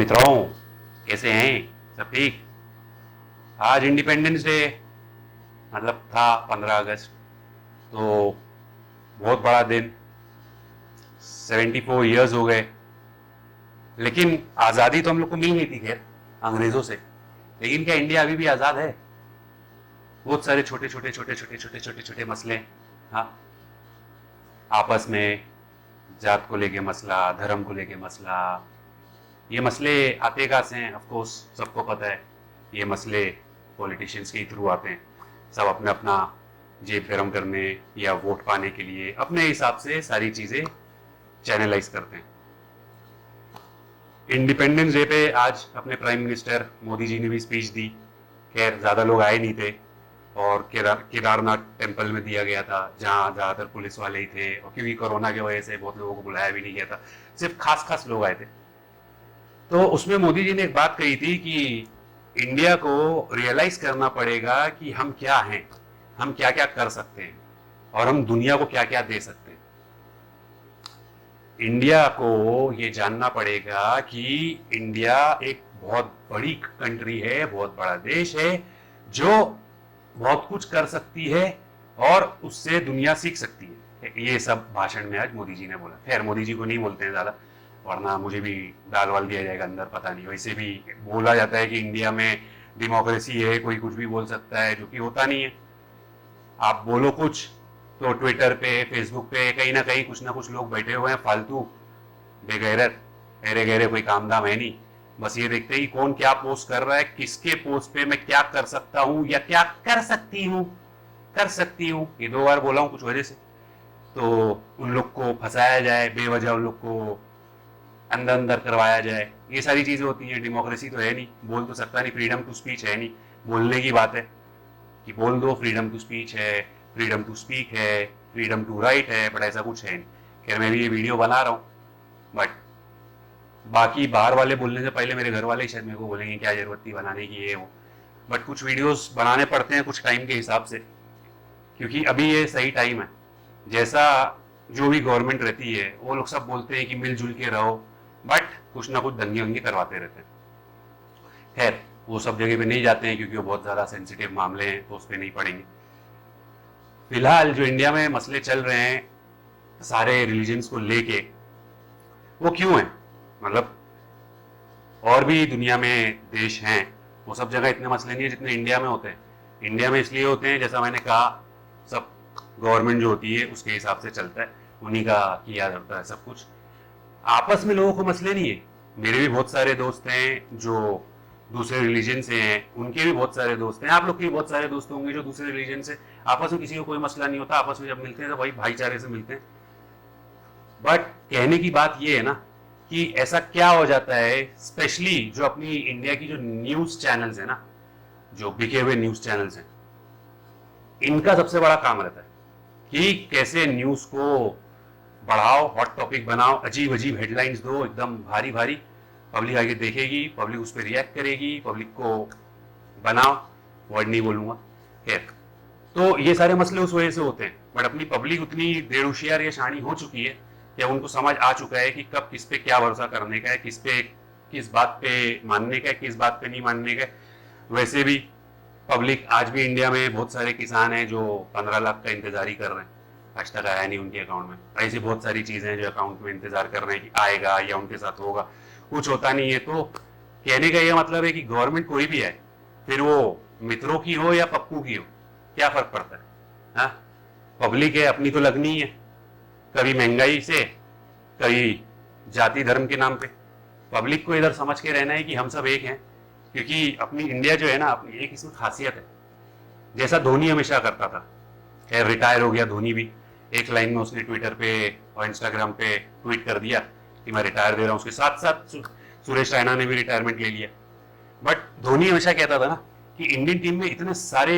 मित्रों, कैसे हैं? सब ठीक? आज इंडिपेंडेंस डे मतलब था 15 अगस्त, तो बहुत बड़ा दिन। 74 ईयर्स हो गए, लेकिन आज़ादी तो हम लोग को मिल गई थी खैर अंग्रेजों से। लेकिन क्या इंडिया अभी भी आज़ाद है? बहुत सारे छोटे छोटे छोटे छोटे छोटे छोटे छोटे मसले, हाँ, आपस में जात को लेके मसला, धर्म को लेके मसला। ये मसले आते कहाँ से हैं? ऑफ कोर्स सबको पता है, ये मसले पॉलिटिशियंस के थ्रू आते हैं। सब अपने अपना जेब गर्म करने या वोट पाने के लिए अपने हिसाब से सारी चीज़ें चैनलाइज करते हैं। इंडिपेंडेंस डे पे आज अपने प्राइम मिनिस्टर मोदी जी ने भी स्पीच दी। खैर ज़्यादा लोग आए नहीं थे, और केदारनाथ टेम्पल में दिया गया था, जहाँ ज़्यादातर पुलिस वाले ही थे, और क्योंकि कोरोना की वजह से बहुत लोगों को बुलाया भी नहीं गया था, सिर्फ खास खास लोग आए थे। तो उसमें मोदी जी ने एक बात कही थी कि इंडिया को रियलाइज करना पड़ेगा कि हम क्या हैं, हम क्या क्या कर सकते हैं, और हम दुनिया को क्या क्या दे सकते हैं। इंडिया को ये जानना पड़ेगा कि इंडिया एक बहुत बड़ी कंट्री है, बहुत बड़ा देश है, जो बहुत कुछ कर सकती है और उससे दुनिया सीख सकती है। ये सब भाषण में आज मोदी जी ने बोला। खैर मोदी जी को नहीं बोलते हैं ज़्यादा, वरना मुझे भी डाल वाल दिया जाएगा अंदर, पता नहीं। वैसे भी बोला जाता है कि इंडिया में डेमोक्रेसी है, कोई कुछ भी बोल सकता है, जो कि होता नहीं है। आप बोलो कुछ तो ट्विटर पे, फेसबुक पे कहीं ना कुछ लोग बैठे हुए हैं फालतू बेगैरत, गहरे गहरे, कोई काम धाम है नहीं। बस ये देखते ही कौन क्या पोस्ट कर रहा है, किसके पोस्ट पे मैं क्या कर सकता हूँ या क्या कर सकती हूँ। ये 2 बार बोला हूँ कुछ वजह से, तो उन लोग को फंसाया जाए, बेवजह उन लोग को अंदर अंदर करवाया जाए। ये सारी चीजें होती हैं। डेमोक्रेसी तो है नहीं, बोल तो सकता नहीं, फ्रीडम टू स्पीच है नहीं। बोलने की बात है कि बोल दो, फ्रीडम टू स्पीच है, फ्रीडम टू स्पीक है, फ्रीडम टू राइट है, बट ऐसा कुछ है नहीं। खैर मैं भी ये वीडियो बना रहा हूँ, बट बाकी बाहर वाले बोलने से पहले मेरे घर वाले ही शायद मेरे को बोलेंगे क्या जरूरत थी बनाने की, ये वो। बट कुछ वीडियोस बनाने पड़ते हैं कुछ टाइम के हिसाब से, क्योंकि अभी ये सही टाइम है। जैसा जो भी गवर्नमेंट रहती है वो लोग सब बोलते हैं कि मिलजुल के रहो, बट कुछ ना कुछ दंगे वंगे करवाते रहते हैं। खैर वो सब जगह पे नहीं जाते हैं, क्योंकि वो बहुत ज़्यादा सेंसिटिव मामले हैं, तो उस पर नहीं पड़ेंगे। फिलहाल जो इंडिया में मसले चल रहे हैं सारे रिलीजन्स को लेके, वो क्यों हैं? मतलब और भी दुनिया में देश हैं, वो सब जगह इतने मसले नहीं है जितने इंडिया में होते हैं। इंडिया में इसलिए होते हैं, जैसा मैंने कहा, सब गवर्नमेंट जो होती है उसके हिसाब से चलता है, उन्हीं का किया जाता है सब कुछ। आपस में लोगों को मसले नहीं है। मेरे भी बहुत सारे दोस्त हैं जो दूसरे रिलीजन से हैं, उनके भी बहुत सारे दोस्त हैं, आप लोग के भी बहुत सारे दोस्त होंगे जो दूसरे रिलीजन से। आपस में किसी को कोई मसला नहीं होता, आपस में जब मिलते हैं तो भाई भाईचारे से मिलते हैं। बट कहने की बात यह है ना कि ऐसा क्या हो जाता है, स्पेशली जो अपनी इंडिया की जो न्यूज चैनल्स है ना, जो बिके हुए न्यूज चैनल्स हैं, इनका सबसे बड़ा काम रहता है कि कैसे न्यूज को बढ़ाओ, हॉट टॉपिक बनाओ, अजीब अजीब हेडलाइंस दो, एकदम भारी भारी, पब्लिक आगे देखेगी, पब्लिक उस पर रिएक्ट करेगी, पब्लिक को बनाओ, वर्ड नहीं बोलूंगा। खैर, तो ये सारे मसले उस वजह से होते हैं। बट अपनी पब्लिक उतनी बेहोशियार या शानी हो चुकी है, या उनको समझ आ चुका है कि कब किस पे क्या भरोसा करने का है, किस बात पे मानने का है, किस बात पे नहीं मानने का है। वैसे भी पब्लिक आज भी इंडिया में बहुत सारे किसान हैं जो 15 लाख का इंतजार ही कर रहे हैं, आज तक आया नहीं उनके अकाउंट में। ऐसी बहुत सारी चीजें हैं जो अकाउंट में इंतजार कर रहे हैं कि आएगा या उनके साथ होगा, कुछ होता नहीं है। तो कहने का यह मतलब है कि गवर्नमेंट कोई भी आए, फिर वो मित्रों की हो या पप्पू की हो, क्या फर्क पड़ता है? हाँ, पब्लिक है, अपनी तो लगनी है, कभी महंगाई से, कभी जाति धर्म के नाम पे। पब्लिक को इधर समझ के रहना है कि हम सब एक हैं, क्योंकि अपनी इंडिया जो है ना, अपनी एक इसमें खासियत है, जैसा धोनी हमेशा करता था। खैर रिटायर हो गया धोनी भी, एक लाइन में उसने ट्विटर पे और इंस्टाग्राम पे ट्वीट कर दिया कि मैं रिटायर दे रहा हूँ। उसके साथ साथ सुरेश रैना ने भी रिटायरमेंट ले लिया। बट धोनी हमेशा कहता था ना कि इंडियन टीम में इतने सारे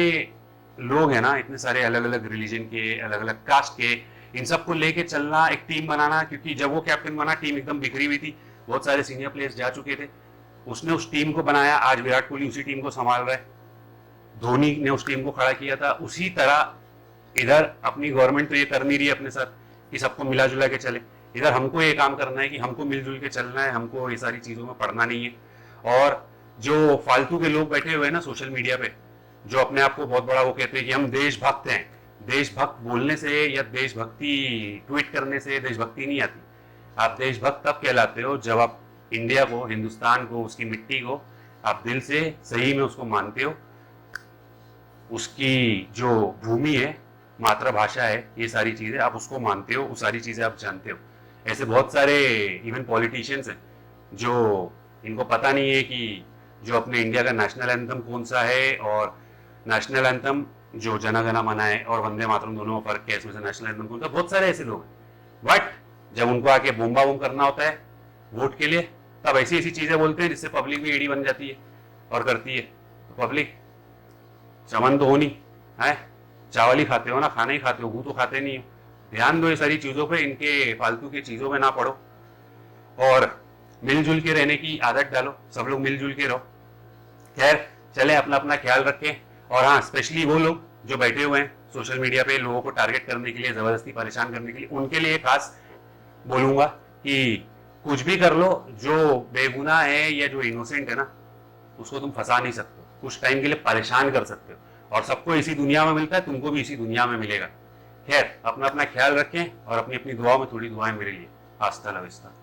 लोग हैं ना, इतने सारे अलग अलग रिलीजन के, अलग अलग कास्ट के, इन सबको लेके चलना, एक टीम बनाना। क्योंकि जब वो कैप्टन बना टीम एकदम बिखरी हुई थी, बहुत सारे सीनियर प्लेयर्स जा चुके थे, उसने उस टीम को बनाया। आज विराट कोहली उसी टीम को संभाल रहा है, धोनी ने उस टीम को खड़ा किया था। उसी तरह इधर अपनी गवर्नमेंट तो ये कर नहीं रही है अपने साथ कि सबको मिला जुला के चले, इधर हमको ये काम करना है कि हमको मिलजुल के चलना है, हमको ये सारी चीज़ों में पढ़ना नहीं है। और जो फालतू के लोग बैठे हुए हैं ना सोशल मीडिया पे, जो अपने आप को बहुत बड़ा वो कहते हैं कि हम देशभक्त हैं, देशभक्त बोलने से या देशभक्ति ट्वीट करने से देशभक्ति नहीं आती। आप देशभक्त तब कहलाते हो जब आप इंडिया को, हिंदुस्तान को, उसकी मिट्टी को आप दिल से सही में उसको मानते हो, उसकी जो भूमि है, मातृभाषा है, ये सारी चीज़ें आप उसको मानते हो, वो सारी चीज़ें आप जानते हो। ऐसे बहुत सारे इवन पॉलिटिशियंस हैं जो इनको पता नहीं है कि जो अपने इंडिया का नेशनल एंथम कौन सा है, और नेशनल एंथम जो जन गण मन है और वंदे मातरम दोनों में फर्क है, इसमें से नेशनल एंथम कौन सा। बहुत सारे ऐसे लोग हैं, बट जब उनको आके बोम्बा बोम करना होता है वोट के लिए, तब ऐसी ऐसी चीज़ें बोलते हैं जिससे पब्लिक भी एडी बन जाती है और करती है। तो पब्लिक चमन तो हो नहीं है, चावल ही खाते हो ना, खाना ही खाते हो, वो तो खाते नहीं हो। ध्यान दो ये सारी चीज़ों पे, इनके फालतू की चीज़ों में ना पड़ो और मिलजुल के रहने की आदत डालो। सब लोग मिलजुल के रहो। खैर चले, अपना अपना ख्याल रखें। और हाँ, स्पेशली वो लोग जो बैठे हुए हैं सोशल मीडिया पे लोगों को टारगेट करने के लिए, ज़बरदस्ती परेशान करने के लिए, उनके लिए खास बोलूँगा कि कुछ भी कर लो, जो बेगुनाह है या जो इनोसेंट है ना, उसको तुम फंसा नहीं सकते, कुछ टाइम के लिए परेशान कर सकते हो। और सबको इसी दुनिया में मिलता है, तुमको भी इसी दुनिया में मिलेगा। खैर, अपना अपना ख्याल रखें और अपनी अपनी दुआओं में थोड़ी दुआएं मेरे लिए। आस्था ला विस्ता।